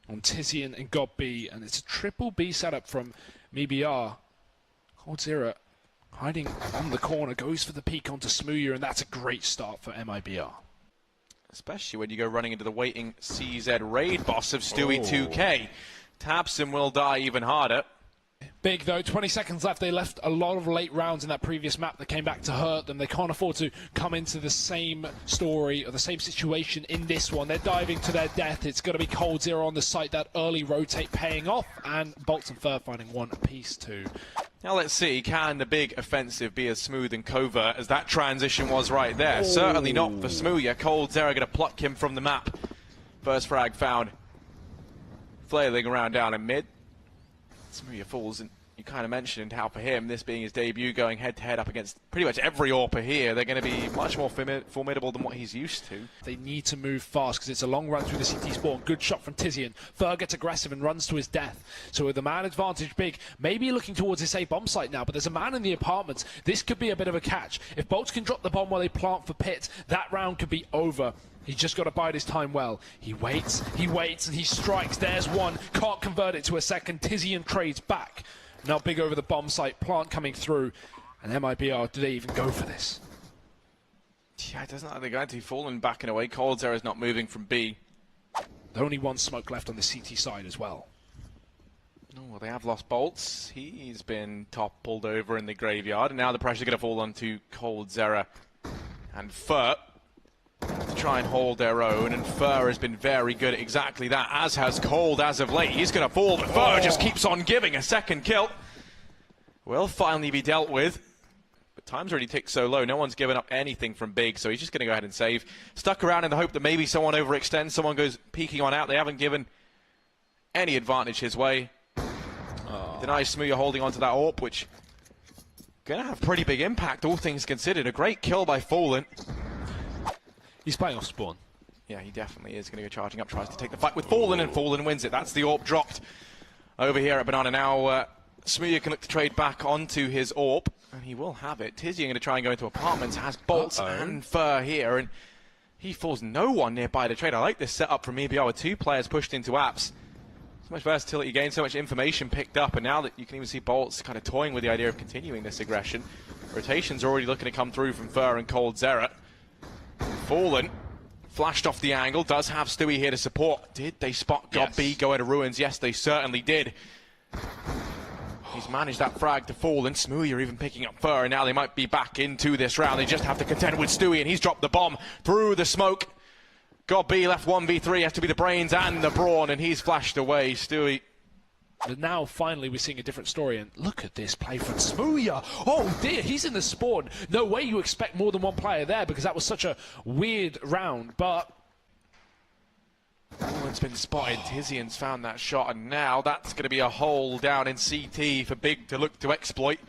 on Tizian and GOB, and it's a triple B setup from MiBR. coldzera hiding on the corner, goes for the peek onto Smooya, and that's a great start for MiBR. Especially when you go running into the waiting CZ raid boss of Stewie 2K. tabseN will die even harder. Big though, 20 seconds left. They left a lot of late rounds in that previous map that came back to hurt them. They can't afford to come into the same story or the same situation in this one. They're diving to their death. It's going to be coldzera on the site. That early rotate paying off, and boltz and Fer finding one apiece too. Now let's see, can the big offensive be as smooth and covert as that transition was right there? Certainly not for Smooya. coldzera going to pluck him from the map. First frag found. Flailing around down in mid. Smooya falls, and you kind of mentioned how for him, this being his debut, going head-to-head up against pretty much every AWPer here, they're going to be much more formidable than what he's used to. They need to move fast because it's a long run through the CT spawn. Good shot from Tizian. Fer gets aggressive and runs to his death. So with the man advantage big, maybe looking towards his A bomb site now, but there's a man in the apartments. This could be a bit of a catch. If boltz can drop the bomb while they plant for pit, that round could be over. He's just got to bide his time well. He waits, and he strikes. There's one. Can't convert it to a second. Tizian trades back. Now big over the bomb site. Plant coming through. And MiBR, do they even go for this? Yeah, it doesn't look like they're going to be falling back in a way. coldzera is not moving from B. There's only one smoke left on the CT side as well. Oh, well, they have lost boltz. He's been toppled over in the graveyard. And now the pressure's going to fall onto coldzera and Fer. To try and hold their own, and Fer has been very good at exactly that, as has Cold as of late. He's going to fall, but Fer just keeps on giving. A second kill will finally be dealt with, but time's already ticked so low. No one's given up anything from Big, so he's just going to go ahead and save. Stuck around in the hope that maybe someone overextends, someone goes peeking on out. They haven't given any advantage his way. Denies Smooya holding onto that AWP, which going to have pretty big impact, all things considered. A great kill by Fallen. He's playing off spawn. Yeah, he definitely is going to go charging up, tries to take the fight with Fallen, and Fallen wins it. That's the AWP dropped over here at Banana. Now, Smooya can look to trade back onto his AWP, and he will have it. Tizian going to try and go into apartments, has boltz and Fer here, and he falls no one nearby to trade. I like this setup from MiBR with two players pushed into apps. So much versatility gained, so much information picked up, and now that you can even see boltz kind of toying with the idea of continuing this aggression. Rotations already looking to come through from Fer and coldzera. Fallen flashed off the angle, does have Stewie here to support. Did they spot GOB go into ruins? Yes, they certainly did. He's managed that frag to Fallen. Smooya even picking up Fer, and now they might be back into this round. They just have to contend with Stewie, and he's dropped the bomb through the smoke. GOB left 1v3, has to be the brains and the brawn, and he's flashed away. Stewie. But now, finally, we're seeing a different story, and look at this play from Smooya. Oh, dear, he's in the spawn. No way you expect more than one player there, because that was such a weird round, but... Fallen's been spotted. Tizian's found that shot, and now that's going to be a hole down in CT for Big to look to exploit.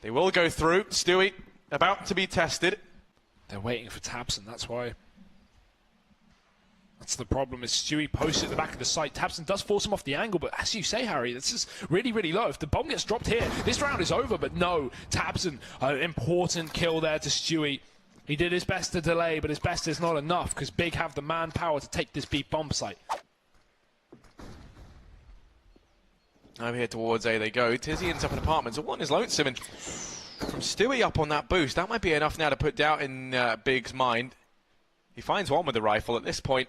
They will go through. Stewie about to be tested. They're waiting for tabseN, that's why. That's the problem, is Stewie posted at the back of the site. tabseN does force him off the angle, but as you say, Harry, this is really, really low. If the bomb gets dropped here, this round is over, but no. tabseN, an important kill there to Stewie. He did his best to delay, but his best is not enough, because Big have the manpower to take this B bomb site. Over here towards A they go. Tizian's up in apartments. One is lonesome, and from Stewie up on that boost, that might be enough now to put doubt in Big's mind. He finds one with the rifle at this point.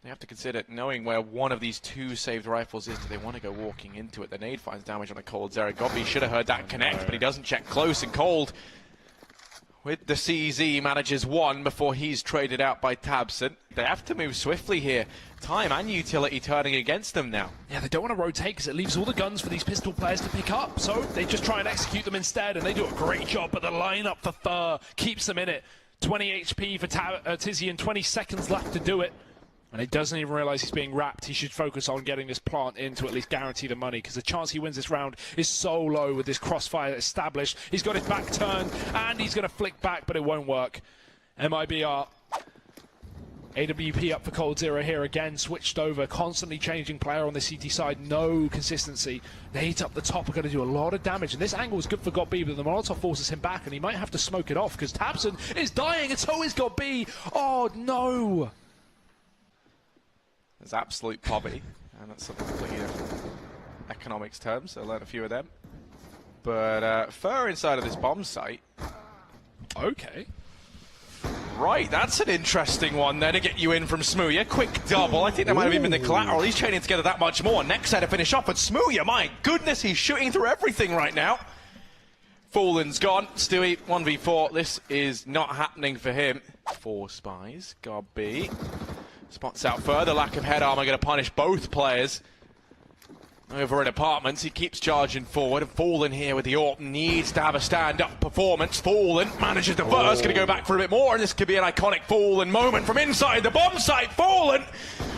They have to consider knowing where one of these two saved rifles is. Do they want to go walking into it? The nade finds damage on a coldzera. GOB should have heard that connect, but he doesn't check close, and Cold with the CZ manages one before he's traded out by tabseN. They have to move swiftly here. Time and utility turning against them now. Yeah, they don't want to rotate because it leaves all the guns for these pistol players to pick up. So they just try and execute them instead, and they do a great job. But the lineup for Fer keeps them in it. 20 HP for Tizian, 20 seconds left to do it. And he doesn't even realize he's being wrapped. He should focus on getting this plant in to at least guarantee the money, because the chance he wins this round is so low with this crossfire established. He's got his back turned, and he's going to flick back, but it won't work. MiBR, AWP up for coldzera here again, switched over, constantly changing player on the CT side, no consistency. Nades up the top are going to do a lot of damage, and this angle is good for GOB, but the Molotov forces him back, and he might have to smoke it off, because tabseN is dying, and so is GOB. Oh, no! There's absolute poverty, and that's something completely different. Economics terms, I learned a few of them. But fur inside of this bomb site. Okay. Right, that's an interesting one there to get you in from Smooya. Quick double. I think that might have even been the collateral. He's chaining together that much more. Next set to finish off, but Smooya, my goodness, he's shooting through everything right now. Fallen's gone. Stewie, 1v4. This is not happening for him. 4 spies. God B. Spots out further. Lack of head armor going to punish both players. Over in apartments, he keeps charging forward. Fallen here with the AWP needs to have a stand-up performance. Fallen manages the burst, going to go back for a bit more, and this could be an iconic Fallen moment from inside the bomb site. Fallen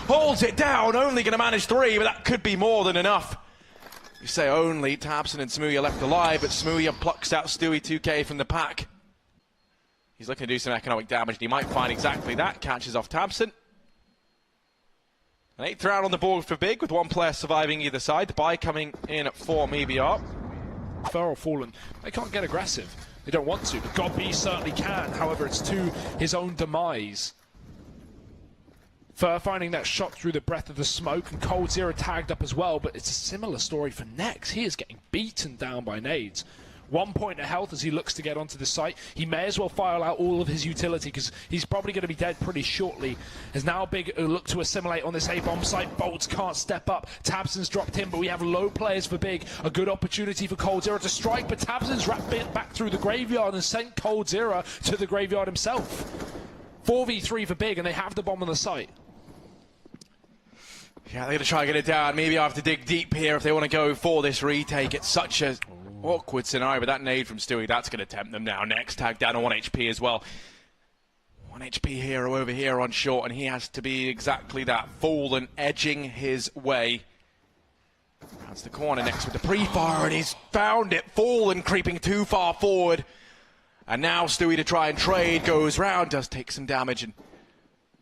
holds it down, only going to manage 3, but that could be more than enough. You say only, tabseN and Smooya left alive, but Smooya plucks out Stewie 2K from the pack. He's looking to do some economic damage, and he might find exactly that. Catches off tabseN. An 8th round on the board for Big, with 1 player surviving either side. The buy coming in for MiBR. Fur or Fallen, they can't get aggressive. They don't want to, but God B certainly can. However, it's to his own demise. Fur finding that shot through the breath of the smoke, and coldzera tagged up as well, but it's a similar story for Nex. He is getting beaten down by nades. 1 point of health as he looks to get onto the site. He may as well file out all of his utility because he's probably going to be dead pretty shortly. As now Big look to assimilate on this A-bomb site. Bolts can't step up. tabseN's dropped in, but we have low players for Big. A good opportunity for coldzera to strike, but tabseN's wrapped back through the graveyard and sent coldzera to the graveyard himself. 4v3 for Big, and they have the bomb on the site. Yeah, they're going to try and get it down. Maybe I have to dig deep here if they want to go for this retake. It's such a awkward scenario, but that nade from Stewie, that's going to tempt them now. Next tag down on 1 HP as well. 1 HP hero over here on short, and he has to be exactly that. Fallen edging his way. That's the corner next with the pre-fire, and he's found it. Fallen creeping too far forward. And now Stewie to try and trade, goes round, does take some damage, and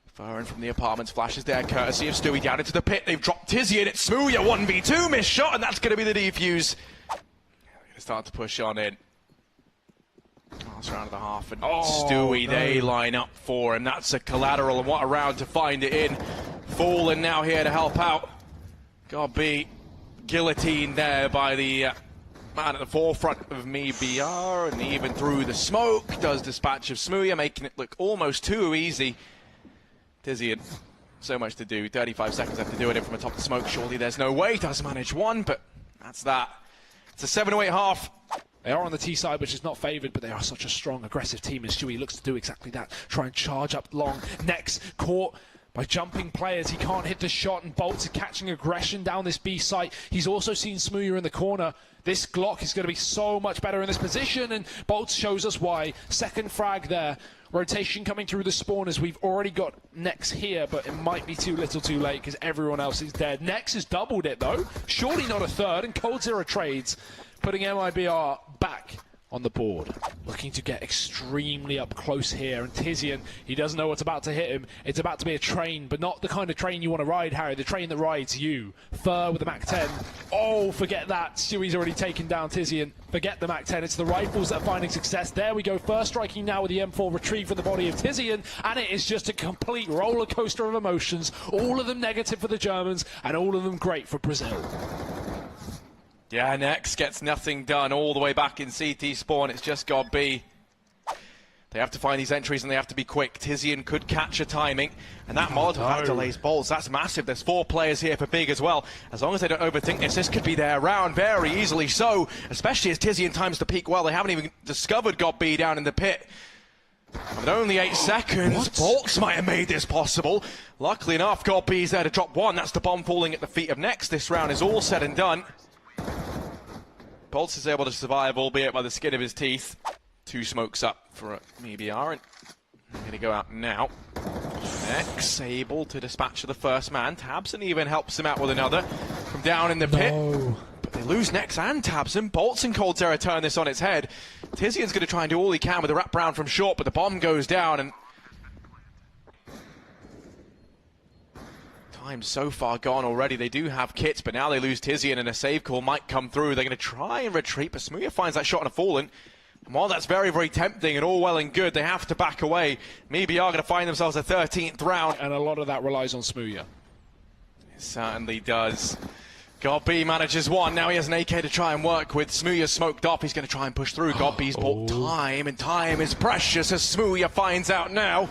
firing from the apartments, flashes there, courtesy of Stewie down into the pit. They've dropped Tizzy, and it's Smooya 1v2, missed shot, and that's going to be the defuse. Start to push on in. Last round of the half, and Stewie, no. They line up for him. That's a collateral, and what a round to find it in. Fallen now here to help out. God B, guillotined there by the man at the forefront of MiBR, and even through the smoke does dispatch of Smooya, making it look almost too easy. Tizzy, so much to do. 35 seconds left to do it in from atop the smoke. Surely there's no way. Does manage 1, but that's that. It's a 7-8 half. They are on the T side, which is not favoured, but they are such a strong, aggressive team, and Stewie looks to do exactly that. Try and charge up long. Next, caught by jumping players. He can't hit the shot, and Bolts are catching aggression down this B site. He's also seen Smooya in the corner. This Glock is going to be so much better in this position, and Bolts shows us why. Second frag there. Rotation coming through the spawn as we've already got Nex here, but it might be too little too late because everyone else is dead. Nex has doubled it though, surely not a third, and coldzera trades, putting MiBR back on the board. Looking to get extremely up close here, and Tizian, he doesn't know what's about to hit him. It's about to be a train, but not the kind of train you want to ride, Harry, the train that rides you. Fur with the MAC-10. Oh, forget that. Stewie's already taken down Tizian. Forget the MAC-10. It's the rifles that are finding success. There we go. First striking now with the M4 retrieved from the body of Tizian, and it is just a complete roller coaster of emotions. All of them negative for the Germans, and all of them great for Brazil. Yeah, Nex gets nothing done all the way back in CT spawn. It's just God B. They have to find these entries, and they have to be quick. Tizian could catch a timing, and that Molotov have delays Bolts. That's massive. There's 4 players here for Big as well. As long as they don't overthink this could be their round very easily so, especially as Tizian times the peak well. They haven't even discovered God B down in the pit. With only 8 seconds, Bolts might have made this possible. Luckily enough, God B's there to drop 1. That's the bomb falling at the feet of Nex. This round is all said and done. Bolts is able to survive, albeit by the skin of his teeth. 2 smokes up for MiBR, and they're going to go out now. Nex able to dispatch the first man. tabseN even helps him out with another from down in the pit. But they lose Nex and tabseN. Bolts and coldzera turn this on its head. Tizian's going to try and do all he can with a wraparound from short, but the bomb goes down, and time so far gone already. They do have kits, but now they lose Tizian, and a save call might come through. They're going to try and retreat, but Smooya finds that shot on a Fallen. And while that's very, very tempting and all well and good, they have to back away. MiBR are going to find themselves a 13th round. And a lot of that relies on Smooya. Certainly does. GODB manages one. Now he has an AK to try and work with. Smooya smoked off. He's going to try and push through. GODB's bought time, and time is precious as Smooya finds out now.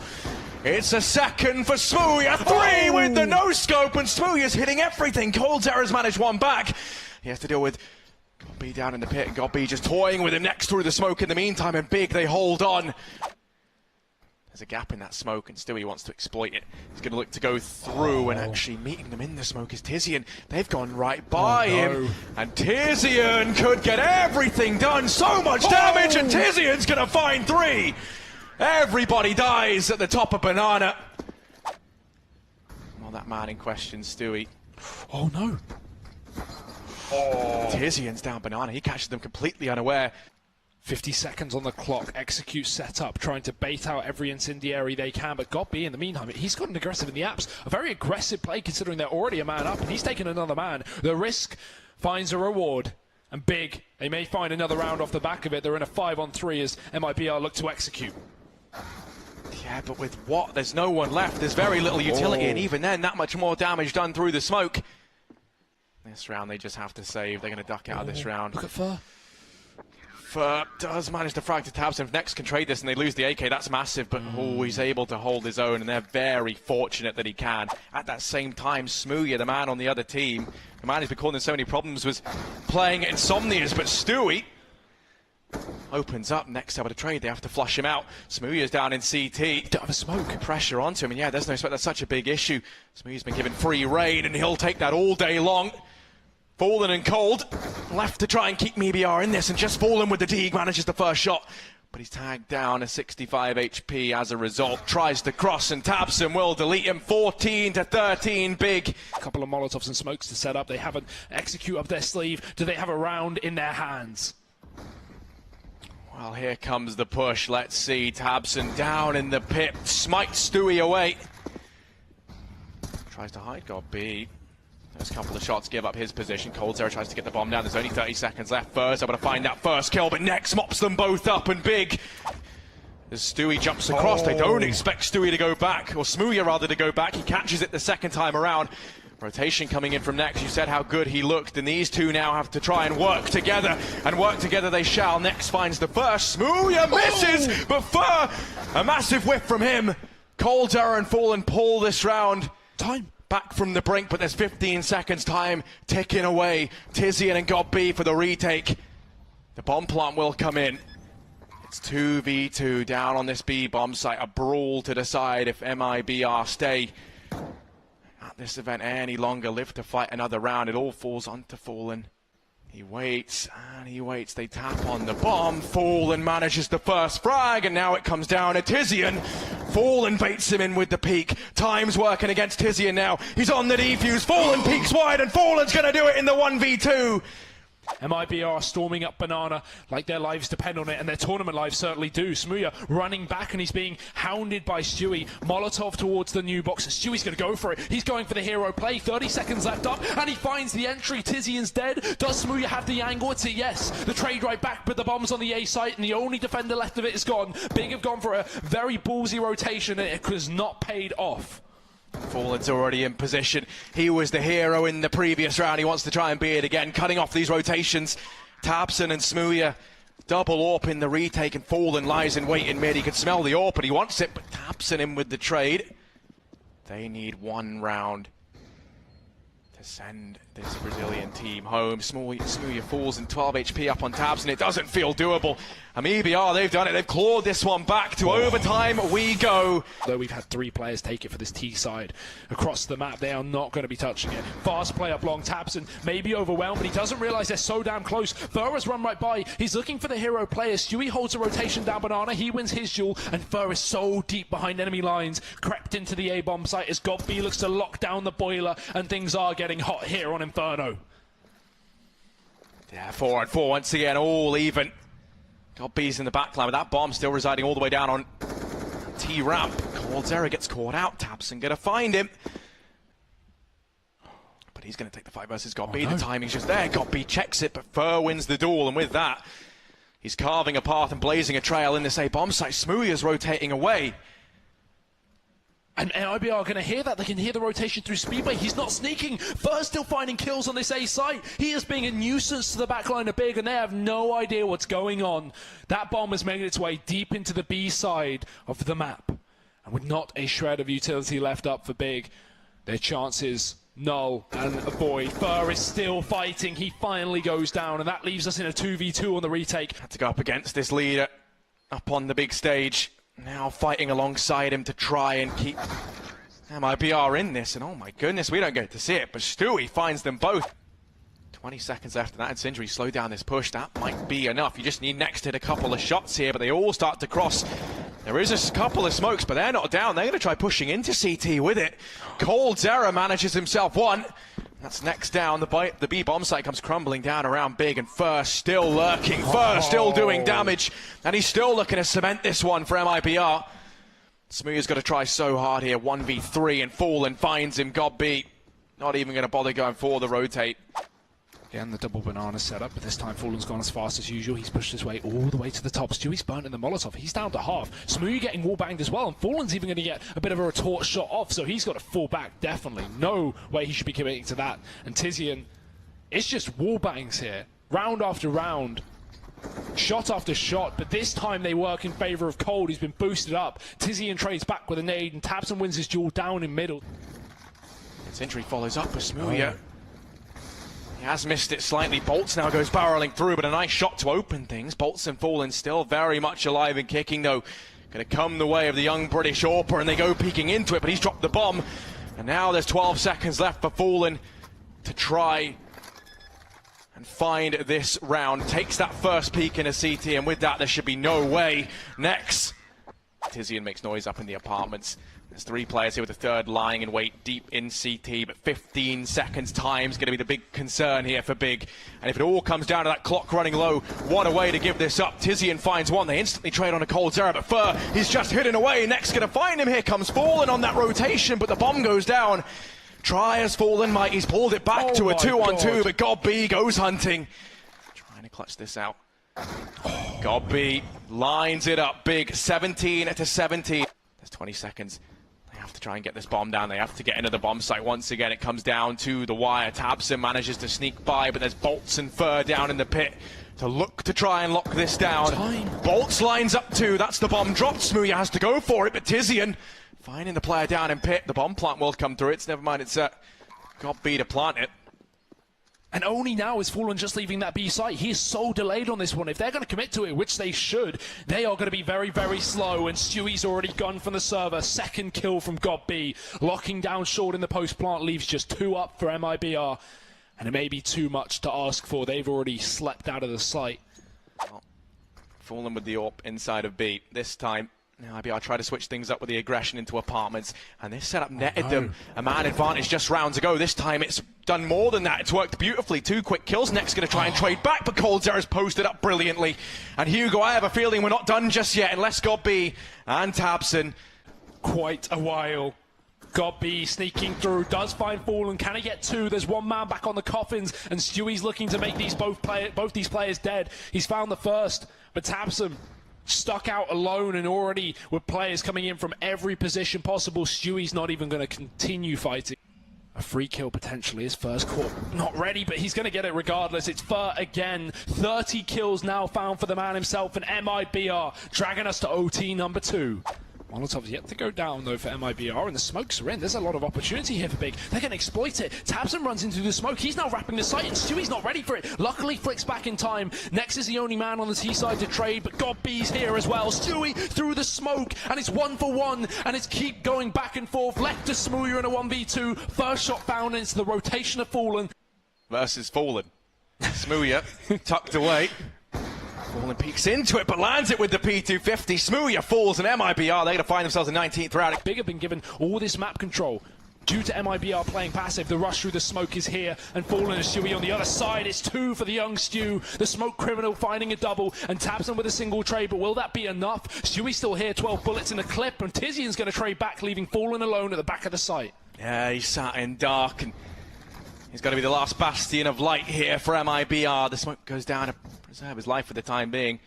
It's a second for Smooya. Three with the no-scope, and Smooya's hitting everything. coldzera's managed one back. He has to deal with GODB down in the pit. GODB just toying with him next through the smoke in the meantime, and Big, they hold on. There's a gap in that smoke, and Stewie wants to exploit it. He's going to look to go through, and actually meeting them in the smoke is Tizian. They've gone right by him, and Tizian could get everything done. So much damage, and Tizian's going to find three. Everybody dies at the top of Banana. Well, that man in question, Stewie. Oh no. Tizian's down Banana. He catches them completely unaware. 50 seconds on the clock, execute setup, trying to bait out every incendiary they can, but GODB in the meantime, he's gotten aggressive in the apps. A very aggressive play considering they're already a man up, and he's taken another man. The risk finds a reward, and Big, they may find another round off the back of it. They're in a 5-on-3 as MiBR look to execute. Yeah, but with what? There's no one left. There's very little utility, and even then, that much more damage done through the smoke. This round, they just have to save. They're going to duck out of this round. Look at Fur. Fur does manage to frag to tabs, and if Next can trade this and they lose the AK, that's massive, but he's able to hold his own, and they're very fortunate that he can. At that same time, Smooya, the man on the other team, the man who's been causing so many problems, was playing Insomnias, but Stewie opens up. Next able to trade, they have to flush him out. Smooya's down in CT. Don't have a smoke. Pressure onto him, and yeah, there's no smoke. That's such a big issue. Smooya's been given free reign, and he'll take that all day long. Fallen and Cold, left to try and keep MiBR in this, and just Fallen with the Deeg manages the first shot. But he's tagged down at 65 HP as a result. Tries to cross, and tabs will delete him. 14-13, Big. A couple of Molotovs and smokes to set up. They haven't execute up their sleeve. Do they have a round in their hands? Well, here comes the push. Let's see. Tabson down in the pit. Smites Stewie away. Tries to hide GODB. There's a couple of shots, give up his position. coldzera tries to get the bomb down. There's only 30 seconds left. Fur's able to find that first kill, but Next mops them both up, and Big, as Stewie jumps across, they don't expect Stewie to go back, or Smooya rather to go back. He catches it the second time around. Rotation coming in from Next. You said how good he looked, and these two now have to try and work together, and work together they shall. Next finds the first. Smooya misses, but Fur, a massive whiff from him. coldzera and Fallen pull this round. Time. Back from the brink, but there's 15 seconds time ticking away. Tizian and GODB for the retake. The bomb plant will come in. It's 2v2 down on this B bomb site. A brawl to decide if MiBR stay at this event any longer, live to fight another round. It all falls onto Fallen. He waits, and he waits. They tap on the bomb. Fallen manages the first frag, and now it comes down to Tizian. Fallen baits him in with the peek. Time's working against Tizian now. He's on the defuse. Fallen peeks wide, and Fallen's going to do it in the 1v2. MiBR storming up Banana like their lives depend on it, and their tournament lives certainly do. Smooya running back, and he's being hounded by Stewie. Molotov towards the new box. Stewie's going to go for it. He's going for the hero play. 30 seconds left up, and he finds the entry. Tizian's dead. Does Smooya have the angle? It's a yes. The trade right back, but the bomb's on the A site, and the only defender left of it is gone. Big have gone for a very ballsy rotation, and it has not paid off. Fallen's already in position. He was the hero in the previous round. He wants to try and be it again, cutting off these rotations. Tabson and Smooya double AWP in the retake, and Fallen lies in wait in mid. He can smell the AWP, but he wants it, but Tabson in with the trade. They need one round to send this Brazilian team home. Smooya falls in 12 HP up on Tabs, and it doesn't feel doable. MiBR, they've done it. They've clawed this one back to overtime. We go. Though we've had 3 players take it for this T side across the map, they are not going to be touching it. Fast play up long. Tabson may be overwhelmed, but he doesn't realize they're so damn close. Fur has run right by. He's looking for the hero player. Stewie holds a rotation down Banana. He wins his duel, and Fur is so deep behind enemy lines, crept into the A-bomb site as GODB looks to lock down the boiler, and things are getting hot here on Inferno. Yeah, 4-on-4 once again, all even. GODB's in the backline, but that bomb still residing all the way down on T-ramp. coldzera gets caught out. Tabson gonna find him. But he's gonna take the fight versus GODB. Oh, no. The timing's just there. GODB checks it, but Fur wins the duel, and with that, he's carving a path and blazing a trail in this A-bomb site. Smooya's rotating away. And MiBR are going to hear that. They can hear the rotation through Speedway. He's not sneaking. First, still finding kills on this A site. He is being a nuisance to the backline of Big, and they have no idea what's going on. That bomb has made its way deep into the B side of the map. And with not a shred of utility left up for Big, their chances null and void. Fur is still fighting. He finally goes down, and that leaves us in a 2v2 on the retake. Had to go up against this leader up on the big stage. Now fighting alongside him to try and keep MiBR in this. And oh my goodness, we don't get to see it, but Stewie finds them both. 20 seconds after that incendiary slow down this push. That might be enough. You just need next hit a couple of shots here, but they all start to cross. There is a couple of smokes, but they're not down. They're going to try pushing into CT with it. coldzera manages himself one. That's next down. The B bomb site comes crumbling down around Big, and Fur still lurking. Fur still doing damage, and he's still looking to cement this one for MiBR. Smooya's got to try so hard here. 1v3, and Fallen finds him. God beat. Not even going to bother going for the rotate. Again, the double banana setup, but this time Fallen's gone as fast as usual. He's pushed his way all the way to the top. Stewie's burnt in the Molotov. He's down to half. Smooya getting wall-banged as well, and Fallen's even going to get a bit of a retort shot off, so he's got to fall back, definitely. No way he should be committing to that. And Tizian, it's just wall-bangs here, round after round, shot after shot, but this time they work in favour of Cold. He's been boosted up. Tizian trades back with a nade, and Tabson wins his duel down in middle. Incendiary follows up with Smooya. He has missed it slightly. Bolts now goes barreling through, but a nice shot to open things. Bolts and Fallen still very much alive and kicking, though. Going to come the way of the young British AWPer, and they go peeking into it, but he's dropped the bomb. And now there's 12 seconds left for Fallen to try and find this round. Takes that first peek in a CT, and with that, there should be no way. Next, Tizian makes noise up in the apartments. There's three players here with the third lying in wait deep in CT, but 15 seconds time is going to be the big concern here for Big. And if it all comes down to that clock running low, what a way to give this up. Tizian finds one. They instantly trade on a coldzera, but Fur, he's just hidden away. Next going to find him. Here comes Fallen on that rotation, but the bomb goes down. Try as Fallen might. He's pulled it back to a 2-on-2, but God B goes hunting. Trying to clutch this out. God B lines it up Big, 17-17. There's 20 seconds. They have to try and get this bomb down. They have to get into the bomb site once again. It comes down to the wire. Tabson manages to sneak by, but there's Bolts and Fur down in the pit to look to try and lock this down. Bolts lines up too. That's the bomb dropped. Smooya has to go for it, but Tizian finding the player down in pit. The bomb plant will come through. It's never mind. It's got B to plant it. And only now is Fallen just leaving that B site. He is so delayed on this one. If they're going to commit to it, which they should, they are going to be very, very slow. And Stewie's already gone from the server. Second kill from God B. Locking down short in the post plant leaves just 2 up for MiBR. And it may be too much to ask for. They've already slept out of the site. Well, Fallen with the AWP inside of B. This time, MiBR try to switch things up with the aggression into apartments, and this setup netted them a man advantage just rounds ago. This time it's done more than that. It's worked beautifully. 2 quick kills. Next going to try and trade back, but coldzera's posted up brilliantly. And Hugo, I have a feeling we're not done just yet unless God B and Tabson. Quite a while. God B sneaking through, does find Fallen. Can he get 2? There's 1 man back on the coffins, and Stewie's looking to make these both these players dead. He's found the first, but Tabson stuck out alone, and already with players coming in from every position possible. Stewie's not even going to continue fighting. A free kill potentially. His first call not ready, but he's going to get it regardless. It's Fur again. 30 kills now found for the man himself, and MiBR dragging us to OT number 2. Molotov's yet to go down, though, for MiBR, and the smokes are in. There's a lot of opportunity here for Big. They can exploit it. Tabson runs into the smoke. He's now wrapping the site, and Stewie's not ready for it. Luckily, flicks back in time. Next is the only man on the T side to trade, but God B's here as well. Stewie through the smoke, and it's 1-for-1, and it's keep going back and forth. Left to Smooya in a 1v2. First shot found, and it's the rotation of Fallen. Versus Fallen. Smooya tucked away. Fallen peeks into it, but lands it with the P250. Smooya falls, and MiBR, they're going to find themselves in 19th round. Big have been given all this map control. Due to MiBR playing passive, the rush through the smoke is here, and Fallen and Stewie on the other side. It's 2 for the young Stew. The smoke criminal finding a double, and Tabson with a single trade, but will that be enough? Stewie's still here, 12 bullets in the clip, and Tizian's going to trade back, leaving Fallen alone at the back of the site. Yeah, he's sat in dark, and he's got to be the last bastion of light here for MiBR. The smoke goes down to preserve his life for the time being.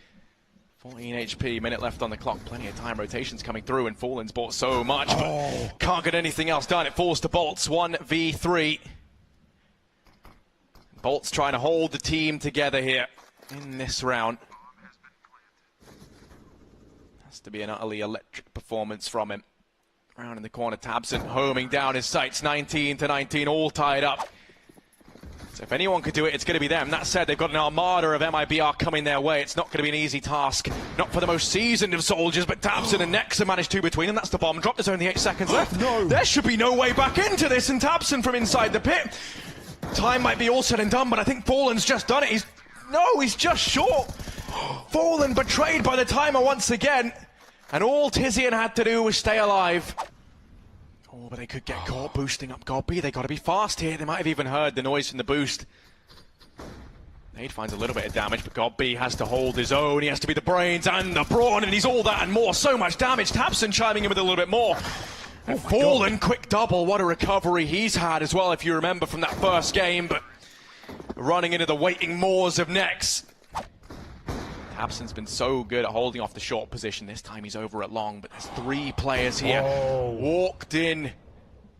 14 HP, minute left on the clock, plenty of time, rotations coming through, and Fallen's bought so much, but can't get anything else done. It falls to Bolts, 1v3. Bolts trying to hold the team together here in this round. Has to be an utterly electric performance from him. Round in the corner, tabseN homing down his sights, 19-19, all tied up. So if anyone could do it, it's going to be them. That said, they've got an armada of MiBR coming their way. It's not going to be an easy task. Not for the most seasoned of soldiers, but tabseN and Nexa managed two between them. That's the bomb drop. There's only 8 seconds left. No. There should be no way back into this, and tabseN from inside the pit. Time might be all said and done, but I think Fallen's just done it. He's just short. Fallen betrayed by the timer once again. And all Tizian had to do was stay alive. Oh, but they could get caught boosting up Godby. They got to be fast here. They might have even heard the noise from the boost. Nade finds a little bit of damage, but Godby has to hold his own. He has to be the brains and the brawn, and he's all that and more. So much damage. tabseN chiming in with a little bit more. And Fallen, quick double. What a recovery he's had as well, if you remember from that first game. But running into the waiting moors of Nex. tabseN's been so good at holding off the short position. This time he's over at long, but there's 3 players here. Walked in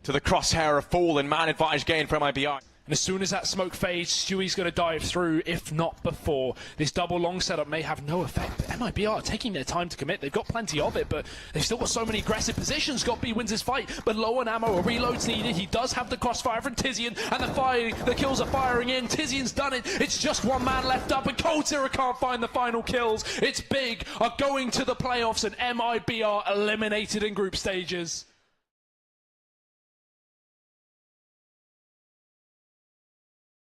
to the crosshair of Fallen. Man advantage gain for MiBR. And as soon as that smoke fades, Stewie's going to dive through, if not before. This double long setup may have no effect, but MiBR are taking their time to commit. They've got plenty of it, but they've still got so many aggressive positions. Godby wins his fight, but low on ammo, a reload's needed. He does have the crossfire from Tizian, and the kills are firing in. Tizian's done it. It's just one man left up, and coldzera can't find the final kills. It's big, are going to the playoffs, and MiBR eliminated in group stages.